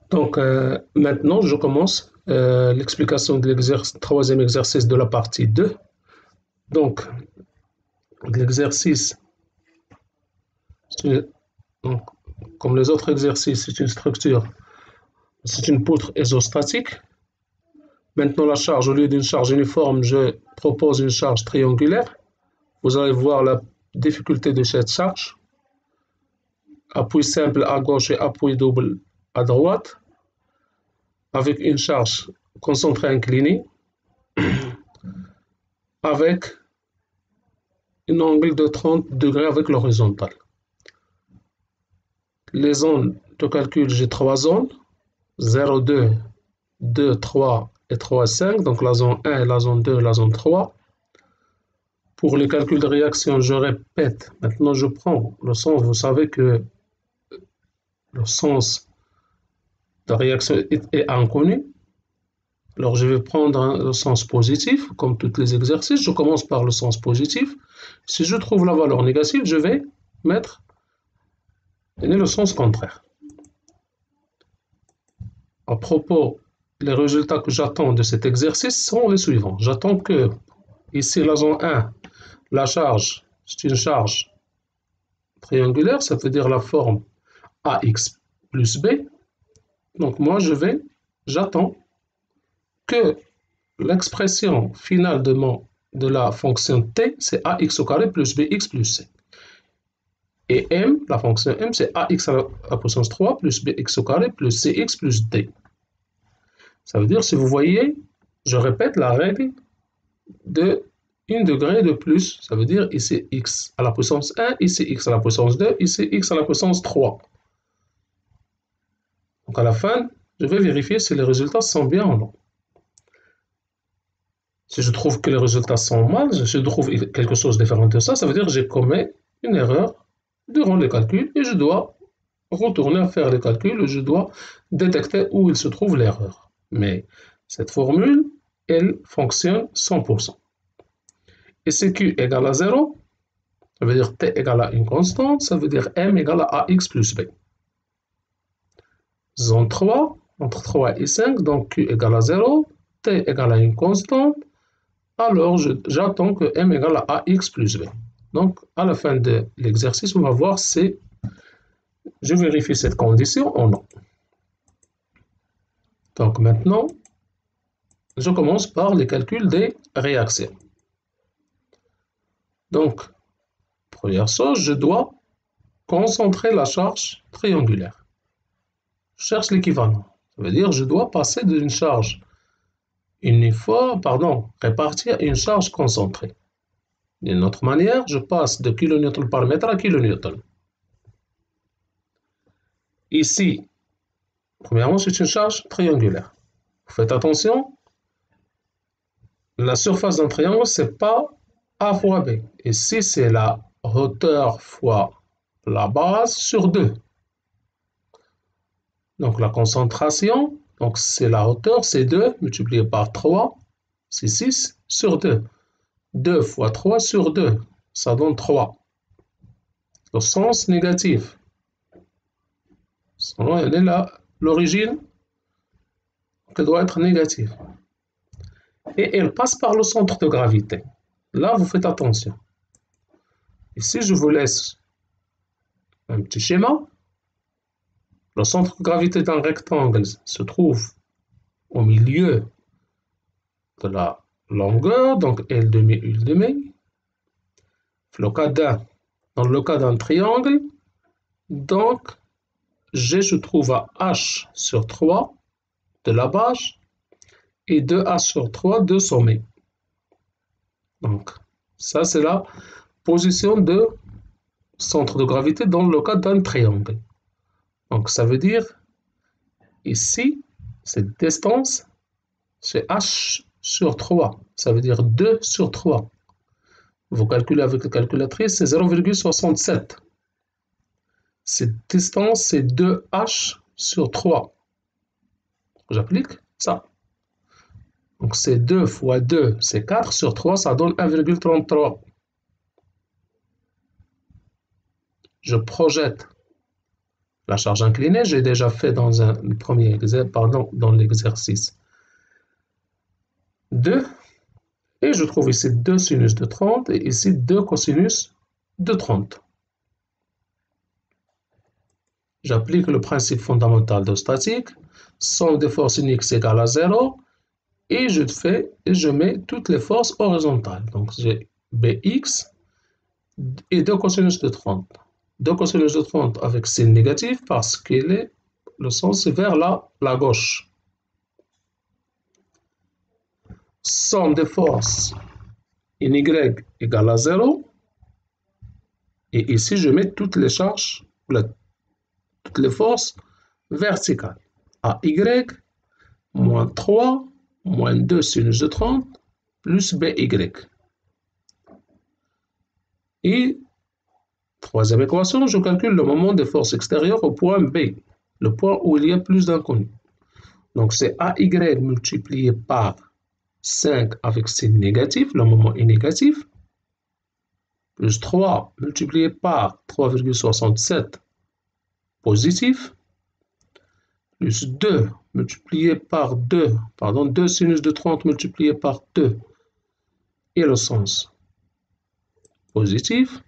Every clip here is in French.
Donc, maintenant, je commence l'explication de troisième exercice de la partie 2. Donc, l'exercice, donc, comme les autres exercices, c'est une structure, c'est une poutre isostatique. Maintenant, la charge, au lieu d'une charge uniforme, je propose une charge triangulaire. Vous allez voir la difficulté de cette charge. Appui simple à gauche et appui double à droite, avec une charge concentrée inclinée, avec un angle de 30 degrés avec l'horizontale. Les zones de calcul, j'ai trois zones, 0, 2, 2, 3 et 3, 5, donc la zone 1, la zone 2, la zone 3. Pour les calculs de réaction, je répète, maintenant je prends le sens, vous savez que le sens de réaction est inconnu. Alors je vais prendre le sens positif, comme tous les exercices, je commence par le sens positif. Si je trouve la valeur négative, je vais mettre le sens contraire. À propos, les résultats que j'attends de cet exercice sont les suivants. J'attends que, ici la zone 1, la charge, c'est une charge triangulaire, ça veut dire la forme AX plus B. Donc moi, j'attends que l'expression finale de la fonction t, c'est ax au carré plus bx plus c. Et m, la fonction m, c'est ax à la puissance 3 plus bx au carré plus cx plus d. Ça veut dire, si vous voyez, je répète la règle de 1 degré de plus. Ça veut dire ici x à la puissance 1, ici x à la puissance 2, ici x à la puissance 3. Donc à la fin, je vais vérifier si les résultats sont bien ou non. Si je trouve que les résultats sont mal, si je trouve quelque chose de différent de ça, ça veut dire que j'ai commis une erreur durant les calculs et je dois retourner à faire les calculs et je dois détecter où il se trouve l'erreur. Mais cette formule, elle fonctionne 100%. Et si Q égale à 0, ça veut dire T égale à une constante, ça veut dire M égale à AX plus B. Zone 3, entre 3 et 5, donc Q égale à 0, T égale à une constante, alors j'attends que M égale à AX plus B. Donc, à la fin de l'exercice, on va voir si je vérifie cette condition ou non. Donc maintenant, je commence par les calculs des réactions. Donc, première chose, je dois concentrer la charge triangulaire. Je cherche l'équivalent. Ça veut dire que je dois passer d'une charge répartie à une charge concentrée. D'une autre manière, je passe de kilonewton par mètre à kilonewton. Ici, premièrement, c'est une charge triangulaire. Faites attention, la surface d'un triangle, ce n'est pas A fois B. Ici, c'est la hauteur fois la base sur 2. Donc, la concentration, donc c'est la hauteur, c'est 2 multiplié par 3, c'est 6 sur 2. 2 fois 3 sur 2, ça donne 3. Le sens négatif. Elle est là, l'origine, qui doit être négative. Et elle passe par le centre de gravité. Là, vous faites attention. Ici, je vous laisse un petit schéma. Le centre de gravité d'un rectangle se trouve au milieu de la longueur, donc L demi, U demi. Dans le cas d'un triangle, donc G se trouve à H sur 3 de la base et 2H sur 3 de sommet. Donc, ça c'est la position de centre de gravité dans le cas d'un triangle. Donc, ça veut dire, ici, cette distance, c'est H sur 3. Ça veut dire 2 sur 3. Vous calculez avec la calculatrice, c'est 0,67. Cette distance, c'est 2H sur 3. J'applique ça. Donc, c'est 2 fois 2, c'est 4 sur 3, ça donne 1,33. Je projette La charge inclinée, j'ai déjà fait dans un premier dans l'exercice 2. Et je trouve ici 2 sinus de 30 et ici 2 cosinus de 30. J'applique le principe fondamental de statique. Somme des forces in x égale à 0. Et je mets toutes les forces horizontales. Donc j'ai Bx et 2 cosinus de 30. 2 cosinus de 30 avec signe négatif parce que le sens est vers la gauche. Somme des forces in y égale à 0. Et ici, je mets toutes les charges, toutes les forces verticales. AY, moins 3, moins 2 sinus de 30, plus BY. Et troisième équation, je calcule le moment des forces extérieures au point B, le point où il y a plus d'inconnus. Donc c'est AY multiplié par 5 avec signe négatif, le moment est négatif, plus 3 multiplié par 3,67 positif, plus 2 multiplié par 2, 2 sinus de 30 multiplié par 2, et le sens positif.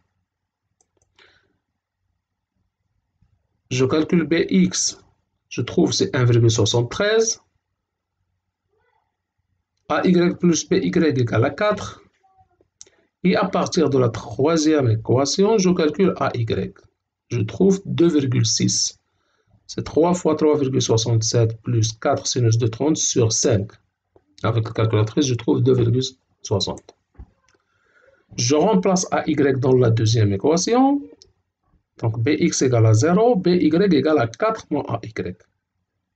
Je calcule Bx, je trouve c'est 1,73. AY plus BY égale à 4. Et à partir de la troisième équation, je calcule AY. Je trouve 2,6. C'est 3 fois 3,67 plus 4 sinus de 30 sur 5. Avec la calculatrice, je trouve 2,60. Je remplace AY dans la deuxième équation. Donc Bx égale à 0, BY égale à 4 moins AY,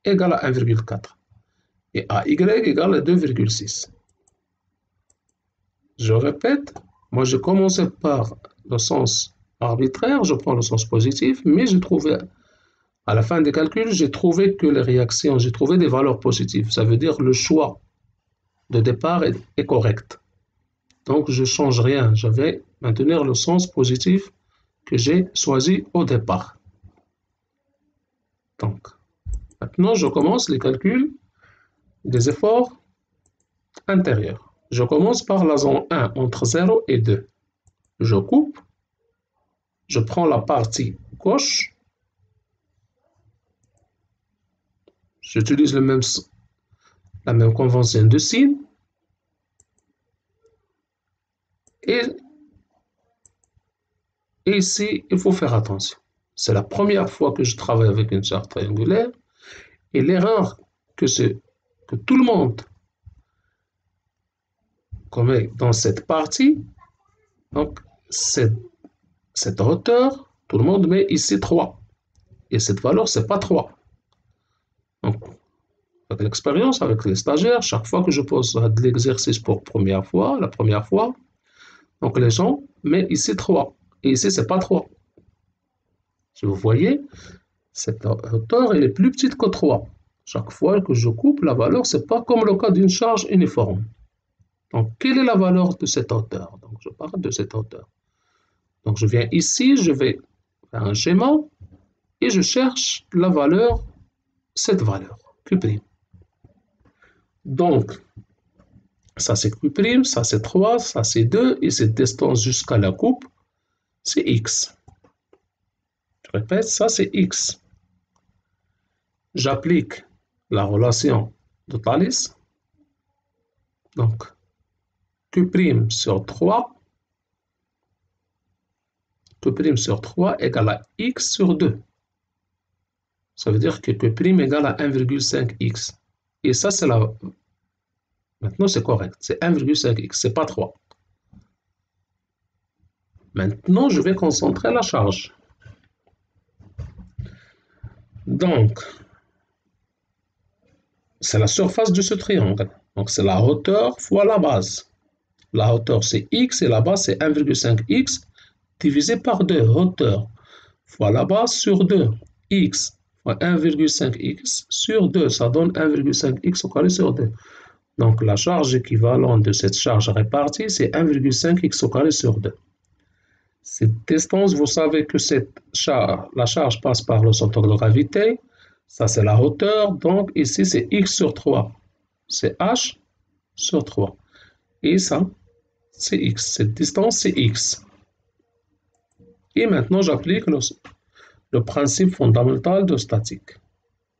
égale à 1,4. Et AY égale à 2,6. Je répète, moi j'ai commencé par le sens arbitraire, je prends le sens positif, mais j'ai trouvé, à la fin des calculs, j'ai trouvé que les réactions, j'ai trouvé des valeurs positives. Ça veut dire le choix de départ est correct. Donc je ne change rien, je vais maintenir le sens positif que j'ai choisi au départ. Donc, maintenant je commence les calculs des efforts intérieurs. Je commence par la zone 1 entre 0 et 2. Je coupe, je prends la partie gauche, j'utilise la même convention de signe, et ici, il faut faire attention. C'est la première fois que je travaille avec une charge triangulaire, et l'erreur que tout le monde commet dans cette partie, donc cette hauteur, tout le monde met ici 3. Et cette valeur, ce n'est pas 3. Donc, avec l'expérience, avec les stagiaires, chaque fois que je pose de l'exercice pour la première fois, donc les gens mettent ici 3. Et ici, ce n'est pas 3. Si vous voyez, cette hauteur elle est plus petite que 3. Chaque fois que je coupe, la valeur, ce n'est pas comme le cas d'une charge uniforme. Donc, quelle est la valeur de cette hauteur? Donc, je parle de cette hauteur. Donc, je viens ici, je vais faire un schéma et je cherche la valeur, cette valeur, Q'. Donc, ça c'est Q', ça c'est 3, ça c'est 2, et cette distance jusqu'à la coupe, c'est X. Je répète, ça c'est X. J'applique la relation de Thalès. Donc, Q' sur 3, Q' sur 3 égale à X sur 2. Ça veut dire que Q' égale à 1,5X. Et ça, c'est la... Maintenant, c'est correct. C'est 1,5X, c'est pas 3. Maintenant, je vais concentrer la charge. Donc, c'est la surface de ce triangle. Donc, c'est la hauteur fois la base. La hauteur, c'est X et la base, c'est 1,5X divisé par 2. Hauteur fois la base sur 2. X fois 1,5X sur 2. Ça donne 1,5X au carré sur 2. Donc, la charge équivalente de cette charge répartie, c'est 1,5X au carré sur 2. Cette distance, vous savez que la charge passe par le centre de gravité. Ça, c'est la hauteur. Donc, ici, c'est x sur 3. C'est h sur 3. Et ça, c'est x. Cette distance, c'est x. Et maintenant, j'applique le principe fondamental de statique.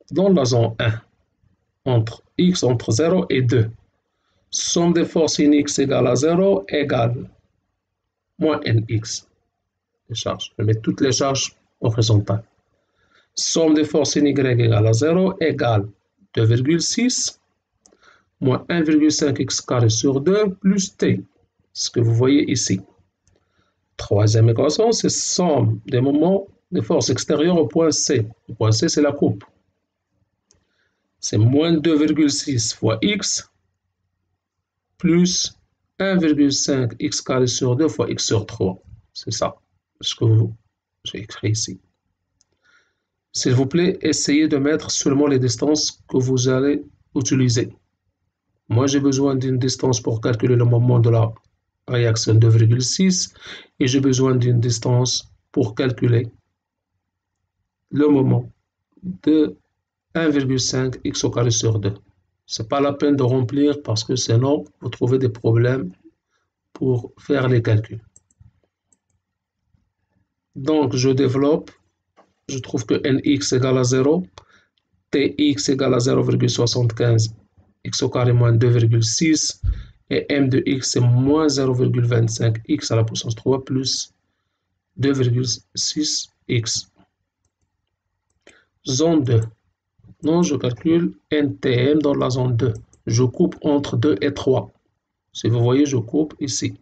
Dans la zone 1, entre x entre 0 et 2, somme des forces in x égale à 0 égale moins nx. Les charges. Je mets toutes les charges horizontales. Somme des forces in y égale à 0 égale 2,6 moins 1,5 x carré sur 2 plus t. Ce que vous voyez ici. Troisième équation, c'est somme des moments de force extérieure au point C. Le point C, c'est la coupe. C'est moins 2,6 fois x plus 1,5 x carré sur 2 fois x sur 3. C'est ça ce que j'ai écrit ici. S'il vous plaît, essayez de mettre seulement les distances que vous allez utiliser. Moi, j'ai besoin d'une distance pour calculer le moment de la réaction 2,6 et j'ai besoin d'une distance pour calculer le moment de 1,5 x au carré sur 2. Ce n'est pas la peine de remplir parce que sinon, vous trouvez des problèmes pour faire les calculs. Donc, je développe, je trouve que nx égale à 0, tx égale à 0,75 x au carré moins 2,6 et m de x c'est moins 0,25 x à la puissance 3 plus 2,6 x. Zone 2. Non, je calcule NTM dans la zone 2. Je coupe entre 2 et 3. Si vous voyez, je coupe ici.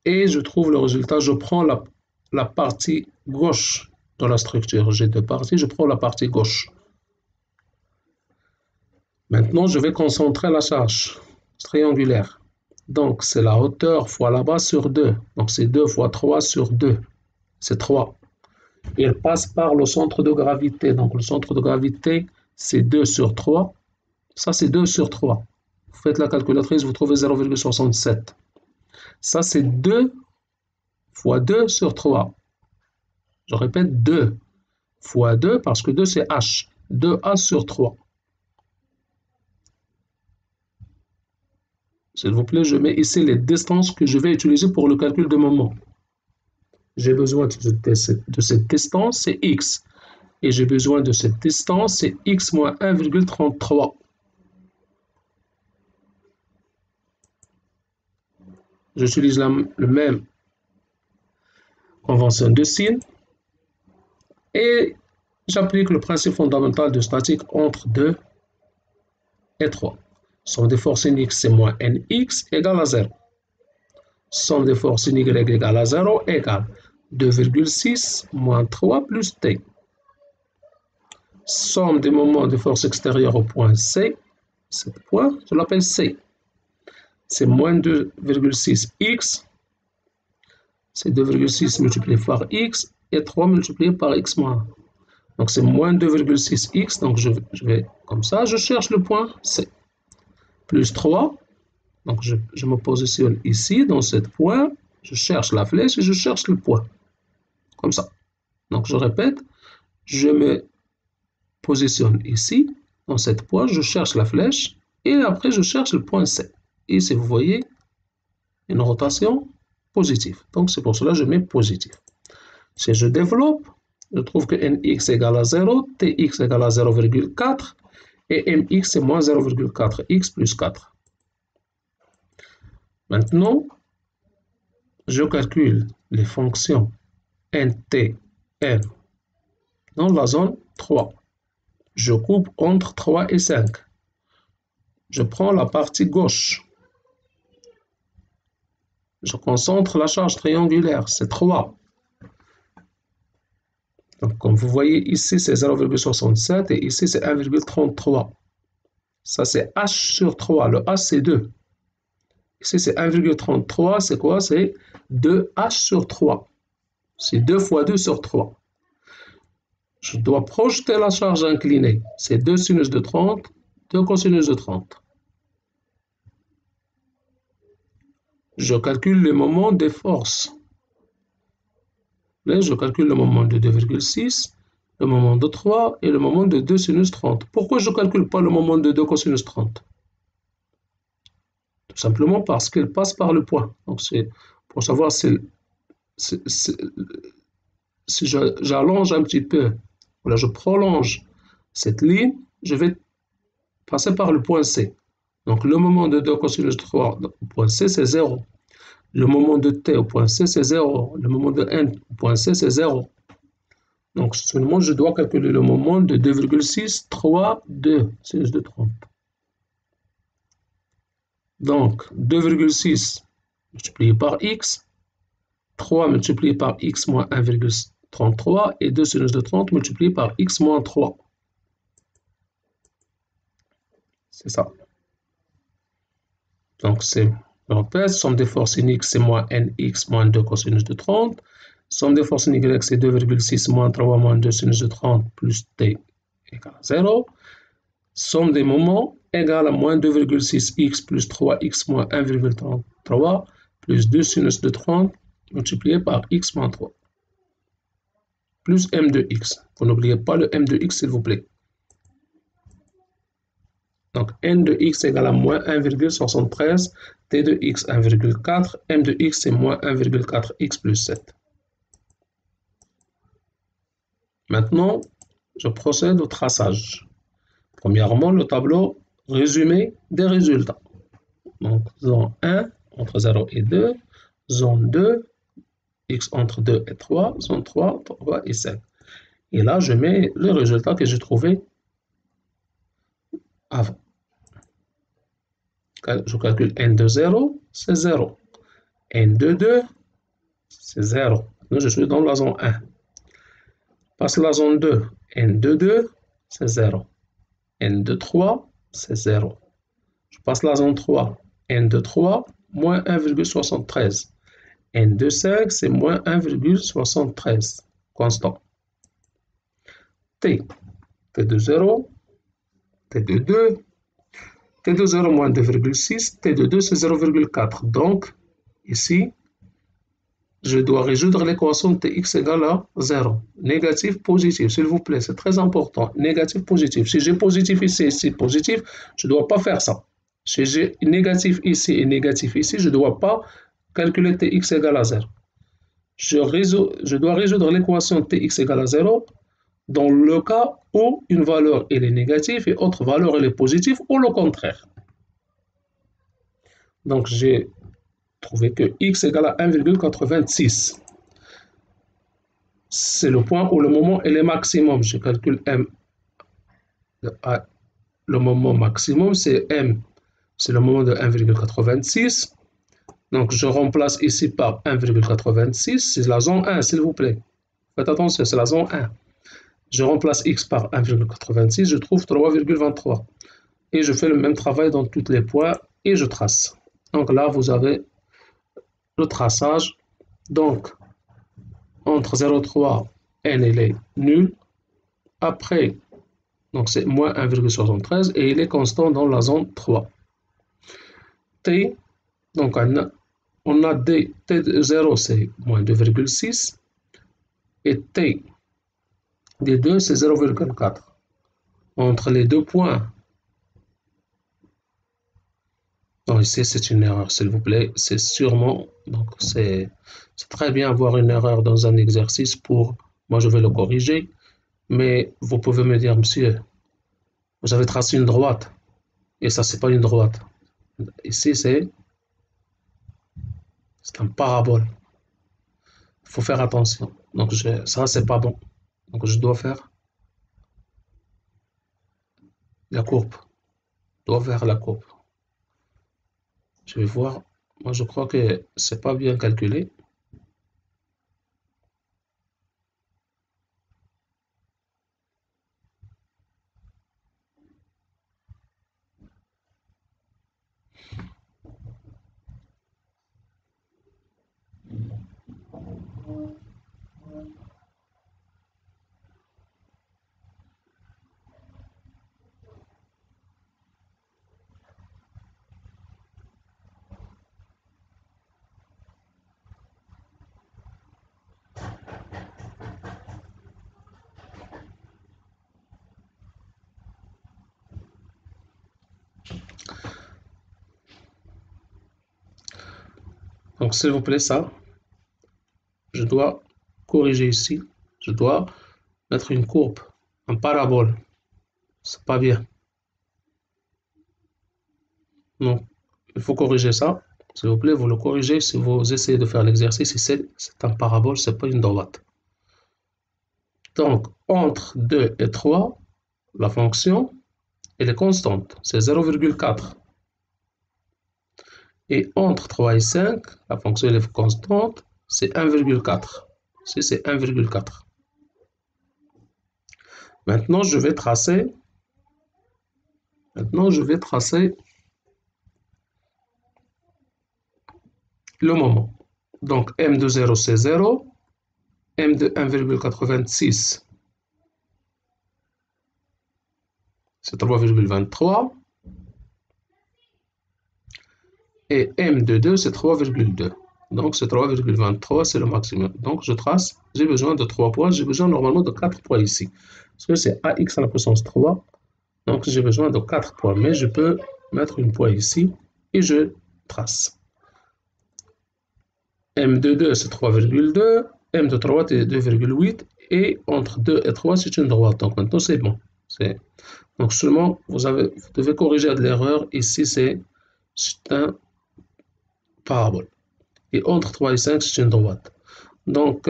Et je trouve le résultat. Je prends la partie gauche de la structure. J'ai deux parties, je prends la partie gauche. Maintenant, je vais concentrer la charge triangulaire. Donc, c'est la hauteur fois la base sur 2. Donc, c'est 2 fois 3 sur 2. C'est 3. Et elle passe par le centre de gravité. Donc, le centre de gravité, c'est 2 sur 3. Ça, c'est 2 sur 3. Vous faites la calculatrice, vous trouvez 0,67. Ça, c'est 2 fois 2 sur 3. Je répète, 2 fois 2, parce que 2, c'est h. 2h sur 3. S'il vous plaît, je mets ici les distances que je vais utiliser pour le calcul de moment. J'ai besoin de cette distance, c'est x. Et j'ai besoin de cette distance, c'est x moins 1,33. J'utilise la même convention de signe. Et j'applique le principe fondamental de statique entre 2 et 3. Somme des forces in x, c'est moins nx égale à 0. Somme des forces in y égale à 0 égale 2,6 moins 3 plus t. Somme des moments de force extérieure au point C, ce point, je l'appelle C. C'est moins 2,6 x, c'est 2,6 multiplié par x, et 3 multiplié par x moins 1. Donc c'est moins 2,6 x, donc je vais comme ça, je cherche le point C. Plus 3, donc je me positionne ici, dans ce point, je cherche la flèche et je cherche le point. Comme ça. Donc je répète, je me positionne ici, dans cette point, je cherche la flèche, et après je cherche le point C. Et si vous voyez, une rotation positive. Donc c'est pour cela que je mets positif. Si je développe, je trouve que nx égale à 0, tx égale à 0,4, et mx c'est moins 0,4, x plus 4. Maintenant, je calcule les fonctions nt, m dans la zone 3. Je coupe entre 3 et 5. Je prends la partie gauche. Je concentre la charge triangulaire, c'est 3. Donc, comme vous voyez, ici c'est 0,67 et ici c'est 1,33. Ça c'est h sur 3, le h c'est 2. Ici c'est 1,33, c'est quoi? C'est 2h sur 3. C'est 2 fois 2 sur 3. Je dois projeter la charge inclinée. C'est 2 sinus de 30, 2 cosinus de 30. je calcule le moment des forces. Là, je calcule le moment de 2,6, le moment de 3 et le moment de 2 sinus 30. Pourquoi je ne calcule pas le moment de 2 cosinus 30? Tout simplement parce qu'il passe par le point. Donc, c'est pour savoir si j'allonge un petit peu, ou là je prolonge cette ligne, je vais passer par le point C. Donc, le moment de 2 cosinus 3 au point C, c'est 0. Le moment de t au point C, c'est 0. Le moment de n au point C, c'est 0. Donc, seulement, je dois calculer le moment de 2,632 sinus de 30. Donc, 2,6 multiplié par x, 3 multiplié par x moins 1,33 et 2 sinus de 30 multiplié par x moins 3. C'est ça. Donc, c'est, je répète, somme des forces sin x, c'est moins nx moins 2 cosinus de 30. Somme des forces sin y, c'est 2,6 moins 3 moins 2 sinus de 30 plus t égale à 0. Somme des moments égale à moins 2,6x plus 3x moins 1,33 plus 2 sinus de 30 multiplié par x moins 3 plus m de x. Vous n'oubliez pas le m de x, s'il vous plaît. Donc, n de x égale à moins 1,73, t de x 1,4, m de x c'est moins 1,4x plus 7. Maintenant, je procède au traçage. Premièrement, le tableau résumé des résultats. Donc, zone 1 entre 0 et 2, zone 2, x entre 2 et 3, zone 3, 3 et 5. Et là, je mets le résultat que j'ai trouvé avant. Je calcule n de 0, c'est 0. n de 2, c'est 0. Là, je suis dans la zone 1. Passe la zone 2, n de 2, c'est 0. n de 3, c'est 0. Je passe la zone 3, n de 3, moins 1,73. n de 5, c'est moins 1,73, constant. T, T de 0, T de 2, T de 0 moins 2,6, T de 2 c'est 0,4. Donc, ici, je dois résoudre l'équation de Tx égale à 0. Négatif, positif, s'il vous plaît, c'est très important. Négatif, positif. Si j'ai positif ici, ici, positif, je ne dois pas faire ça. Si j'ai négatif ici et négatif ici, je ne dois pas calculer Tx égale à 0. Je dois résoudre l'équation Tx égale à 0 dans le cas où une valeur elle est négative et autre valeur elle est positive, ou le contraire. Donc j'ai trouvé que x égale à 1,86. C'est le point où le moment est le maximum. Je calcule m. Le moment maximum, c'est m. C'est le moment de 1,86. Donc je remplace ici par 1,86. C'est la zone 1, s'il vous plaît. Faites attention, c'est la zone 1. Je remplace x par 1,86, je trouve 3,23. Et je fais le même travail dans tous les points et je trace. Donc là, vous avez le traçage. Donc, entre 0,3, n il est nul. Après, donc c'est moins 1,73 et il est constant dans la zone 3. T, donc on a D, T de 0 c'est moins 2,6 et T des 2 c'est 0,4. Entre les deux points, donc ici c'est une erreur, s'il vous plaît, c'est sûrement, donc c'est très bien avoir une erreur dans un exercice pour, moi je vais le corriger, mais vous pouvez me dire, monsieur, vous avez tracé une droite, et ça c'est pas une droite. Ici c'est un parabole. Il faut faire attention. Donc ça c'est pas bon. Donc je dois faire la courbe. Je dois faire la courbe. Je vais voir. Moi je crois que c'est pas bien calculé. Donc, s'il vous plaît, ça, je dois corriger ici. Je dois mettre une courbe, un parabole. C'est pas bien. Donc, il faut corriger ça. S'il vous plaît, vous le corrigez si vous essayez de faire l'exercice. C'est un parabole, c'est pas une droite. Donc, entre 2 et 3, la fonction, elle est constante, c'est 0,4. Et entre 3 et 5, la fonction elle est constante, c'est 1,4. Ici, c'est 1,4. Maintenant, je vais tracer le moment. Donc, m de 0, c'est 0. M de 1,86, c'est 3,23. Et M de 2, c'est 3,2. Donc, c'est 3,23, c'est le maximum. Donc, je trace, j'ai besoin de 3 points. J'ai besoin normalement de 4 points ici. Parce que c'est AX à la puissance 3. Donc, j'ai besoin de 4 points. Mais je peux mettre une point ici et je trace. M de 2, c'est 3,2. M de 3, c'est 2,8. Et entre 2 et 3, c'est une droite. Donc, maintenant, c'est bon. Donc, seulement, vous devez corriger de l'erreur. Ici, c'est un parabole. Et entre 3 et 5, c'est une droite. Donc,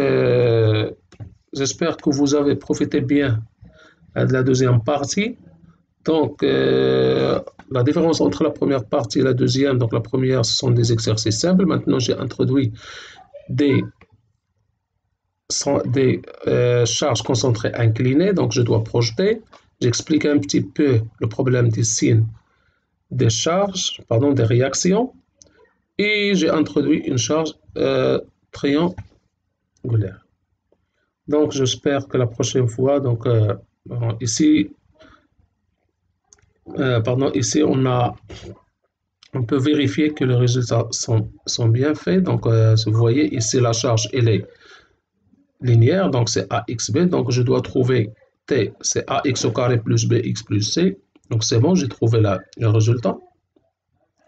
j'espère que vous avez profité bien de la deuxième partie. Donc, la différence entre la première partie et la deuxième, donc la première, ce sont des exercices simples. Maintenant, j'ai introduit des charges concentrées inclinées, donc je dois projeter. J'explique un petit peu le problème des signes des charges, pardon, des réactions. Et j'ai introduit une charge triangulaire. Donc, j'espère que la prochaine fois, donc ici, ici on peut vérifier que les résultats sont bien faits. Donc, vous voyez ici la charge elle est linéaire, donc c'est AXB. Donc, je dois trouver T, c'est AX au carré plus BX plus C. Donc, c'est bon, j'ai trouvé le résultat.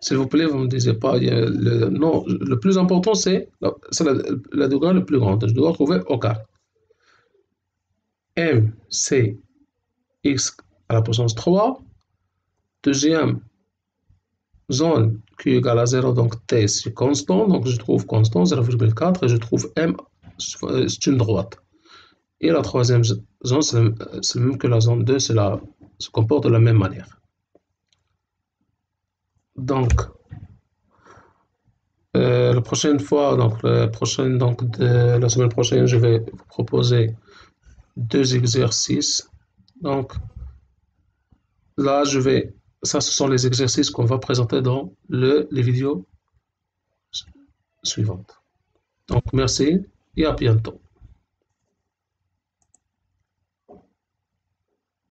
S'il vous plaît, vous ne me disiez pas, non, le plus important c'est la degré le plus grand. Je dois trouver au carré. M, c'est X à la puissance 3. Deuxième zone Q égale à 0, donc T c'est constant, donc je trouve constant 0,4 et je trouve M, c'est une droite. Et la troisième zone, c'est le même que la zone 2, se comporte de la même manière. Donc, la prochaine fois, donc, la semaine prochaine, je vais vous proposer 2 exercices. Donc, là, ça, ce sont les exercices qu'on va présenter dans les vidéos suivantes. Donc, merci et à bientôt.